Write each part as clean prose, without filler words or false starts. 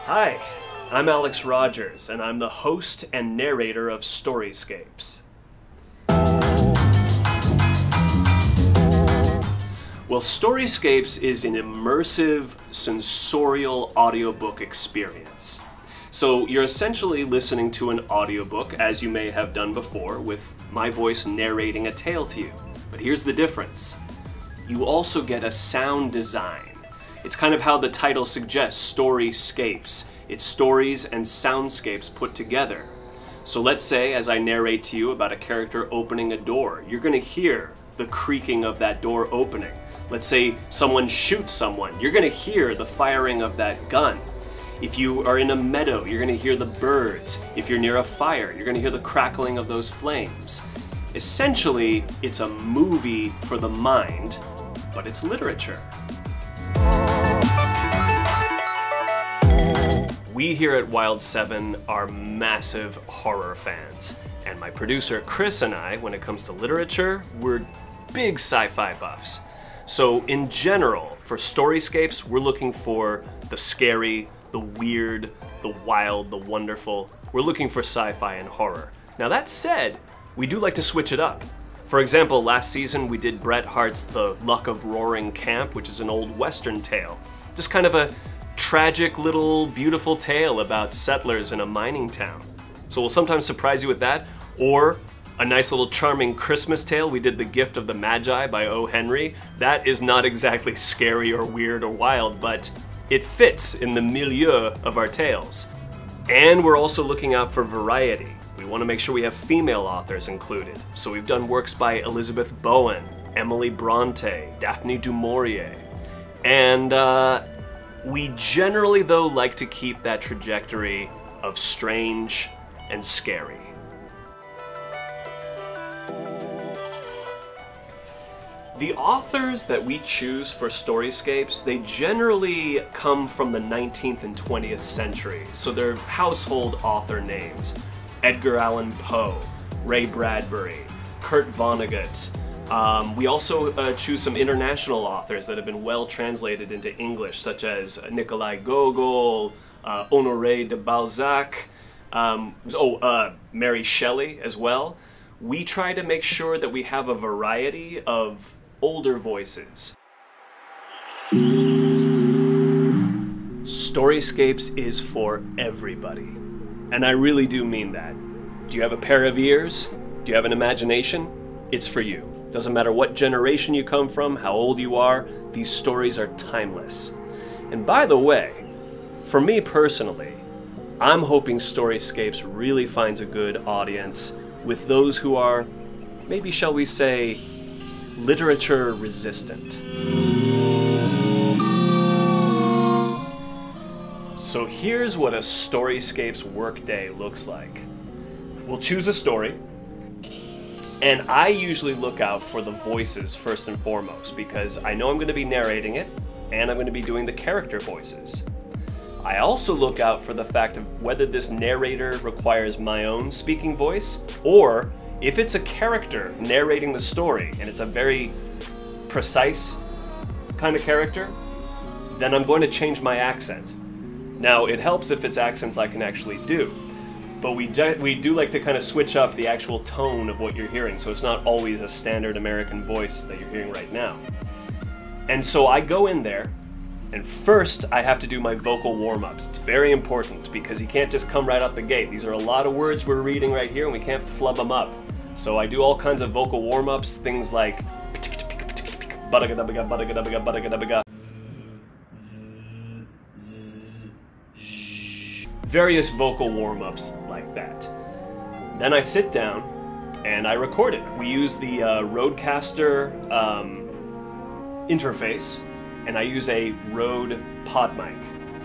Hi, I'm Alex Rogers, and I'm the host and narrator of Storyscapes. Well, Storyscapes is an immersive, sensorial audiobook experience. So you're essentially listening to an audiobook, as you may have done before, with my voice narrating a tale to you. But here's the difference. You also get a sound design. It's kind of how the title suggests, Storyscapes. It's stories and soundscapes put together. So let's say, as I narrate to you about a character opening a door, you're going to hear the creaking of that door opening. Let's say someone shoots someone, you're going to hear the firing of that gun. If you are in a meadow, you're going to hear the birds. If you're near a fire, you're going to hear the crackling of those flames. Essentially, it's a movie for the mind, but it's literature. We here at Wild 7 are massive horror fans, and my producer Chris and I, when it comes to literature, we're big sci-fi buffs. So in general, for Storyscapes, we're looking for the scary, the weird, the wild, the wonderful. We're looking for sci-fi and horror. Now that said, we do like to switch it up. For example, last season we did Bret Hart's The Luck of Roaring Camp, which is an old Western tale. Just kind of a tragic little beautiful tale about settlers in a mining town. So we'll sometimes surprise you with that, or a nice little charming Christmas tale. We did The Gift of the Magi by O. Henry. That is not exactly scary or weird or wild, but it fits in the milieu of our tales. And we're also looking out for variety. We want to make sure we have female authors included. So we've done works by Elizabeth Bowen, Emily Bronte, Daphne du Maurier. And we generally, though, like to keep that trajectory of strange and scary. The authors that we choose for Storyscapes, they generally come from the 19th and 20th century, so they're household author names. Edgar Allan Poe, Ray Bradbury, Kurt Vonnegut. We also choose some international authors that have been well translated into English, such as Nikolai Gogol, Honoré de Balzac, Mary Shelley as well. We try to make sure that we have a variety of older voices. Storyscapes is for everybody, and I really do mean that. Do you have a pair of ears? Do you have an imagination? It's for you. Doesn't matter what generation you come from, how old you are, these stories are timeless. And by the way, for me personally, I'm hoping Storyscapes really finds a good audience with those who are, maybe shall we say, literature resistant. So here's what a Storyscapes workday looks like. We'll choose a story, and I usually look out for the voices first and foremost, because I know I'm going to be narrating it, and I'm going to be doing the character voices. I also look out for the fact of whether this narrator requires my own speaking voice, or if it's a character narrating the story, and it's a very precise kind of character, then I'm going to change my accent. Now, it helps if it's accents I can actually do, but we do like to kind of switch up the actual tone of what you're hearing, so it's not always a standard American voice that you're hearing right now. And so I go in there, and first I have to do my vocal warm-ups. It's very important, because you can't just come right out the gate. These are a lot of words we're reading right here, and we can't flub them up. So I do all kinds of vocal warm-ups, things like various vocal warm-ups like that. Then I sit down and I record it. We use the Rodecaster interface, and I use a Rode pod mic.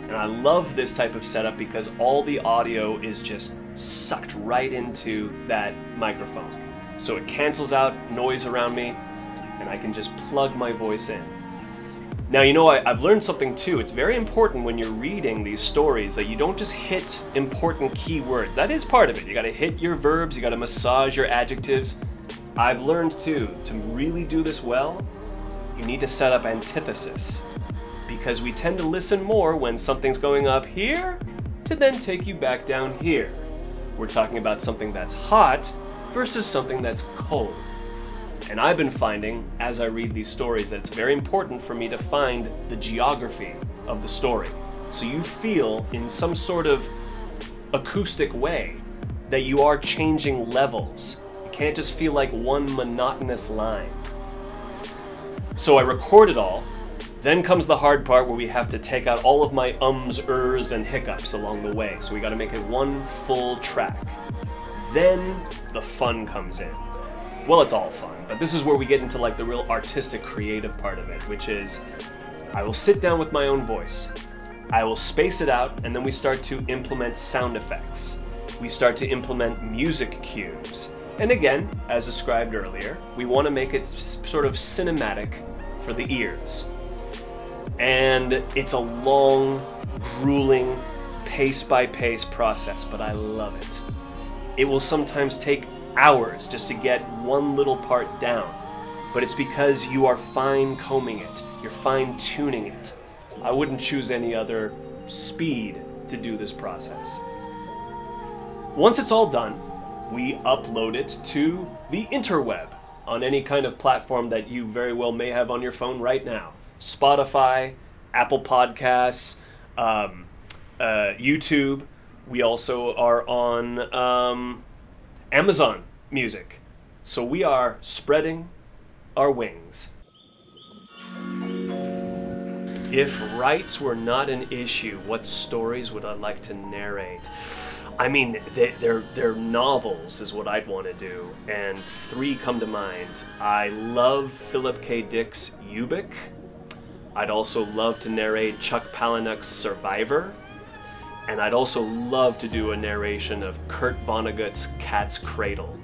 And I love this type of setup because all the audio is just sucked right into that microphone. So it cancels out noise around me, and I can just plug my voice in. Now, you know, I've learned something too. It's very important when you're reading these stories that you don't just hit important keywords. That is part of it. You gotta hit your verbs, you gotta massage your adjectives. I've learned too, to really do this well, you need to set up antithesis, because we tend to listen more when something's going up here to then take you back down here. We're talking about something that's hot versus something that's cold. And I've been finding, as I read these stories, that it's very important for me to find the geography of the story. So you feel in some sort of acoustic way that you are changing levels. You can't just feel like one monotonous line. So I record it all. Then comes the hard part where we have to take out all of my ums, ers, and hiccups along the way. So we gotta make it one full track. Then the fun comes in. Well, it's all fun, but this is where we get into like the real artistic, creative part of it, which is I will sit down with my own voice. I will space it out, and then we start to implement sound effects. We start to implement music cues. And again, as described earlier, we want to make it sort of cinematic for the ears. And it's a long, grueling, pace-by-pace process, but I love it. It will sometimes take hours just to get one little part down, but it's because you are fine-combing it, you're fine-tuning it. I wouldn't choose any other speed to do this process. Once it's all done, we upload it to the interweb on any kind of platform that you very well may have on your phone right now. Spotify, Apple Podcasts, YouTube. We also are on Amazon Music. So we are spreading our wings. If rights were not an issue, what stories would I like to narrate? I mean, they're novels is what I'd want to do, and three come to mind. I love Philip K. Dick's Ubik. I'd also love to narrate Chuck Palahniuk's Survivor, and I'd also love to do a narration of Kurt Vonnegut's Cat's Cradle.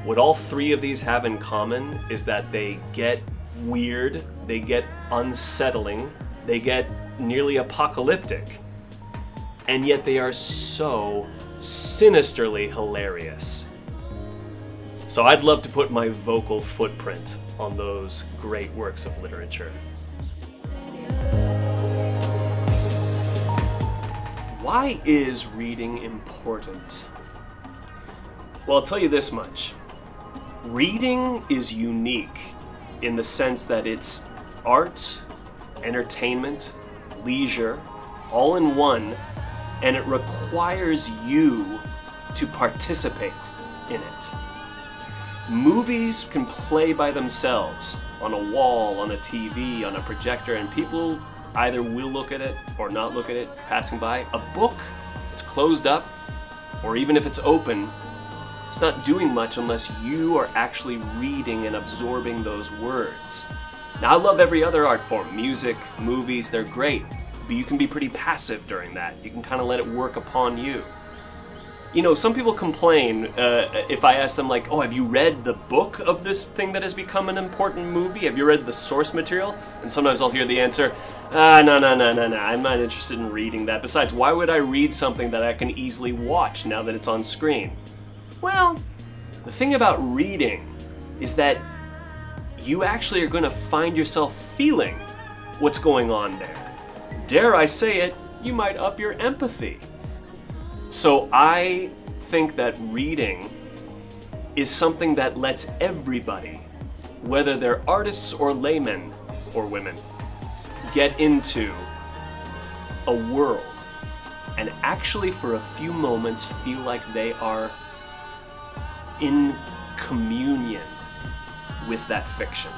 What all three of these have in common is that they get weird, they get unsettling, they get nearly apocalyptic, and yet they are so sinisterly hilarious. So I'd love to put my vocal footprint on those great works of literature. Why is reading important? Well, I'll tell you this much. Reading is unique in the sense that it's art, entertainment, leisure, all in one, and it requires you to participate in it. Movies can play by themselves on a wall, on a TV, on a projector, and people either will look at it or not look at it passing by. A book, it's closed up, or even if it's open, it's not doing much unless you are actually reading and absorbing those words. Now, I love every other art form. Music, movies, they're great, but you can be pretty passive during that. You can kind of let it work upon you. You know, some people complain if I ask them like, oh, have you read the book of this thing that has become an important movie? Have you read the source material? And sometimes I'll hear the answer, no, I'm not interested in reading that. Besides, why would I read something that I can easily watch now that it's on screen? Well, the thing about reading is that you actually are going to find yourself feeling what's going on there. Dare I say it, you might up your empathy. So I think that reading is something that lets everybody, whether they're artists or laymen or women, get into a world and actually for a few moments feel like they are in communion with that fiction.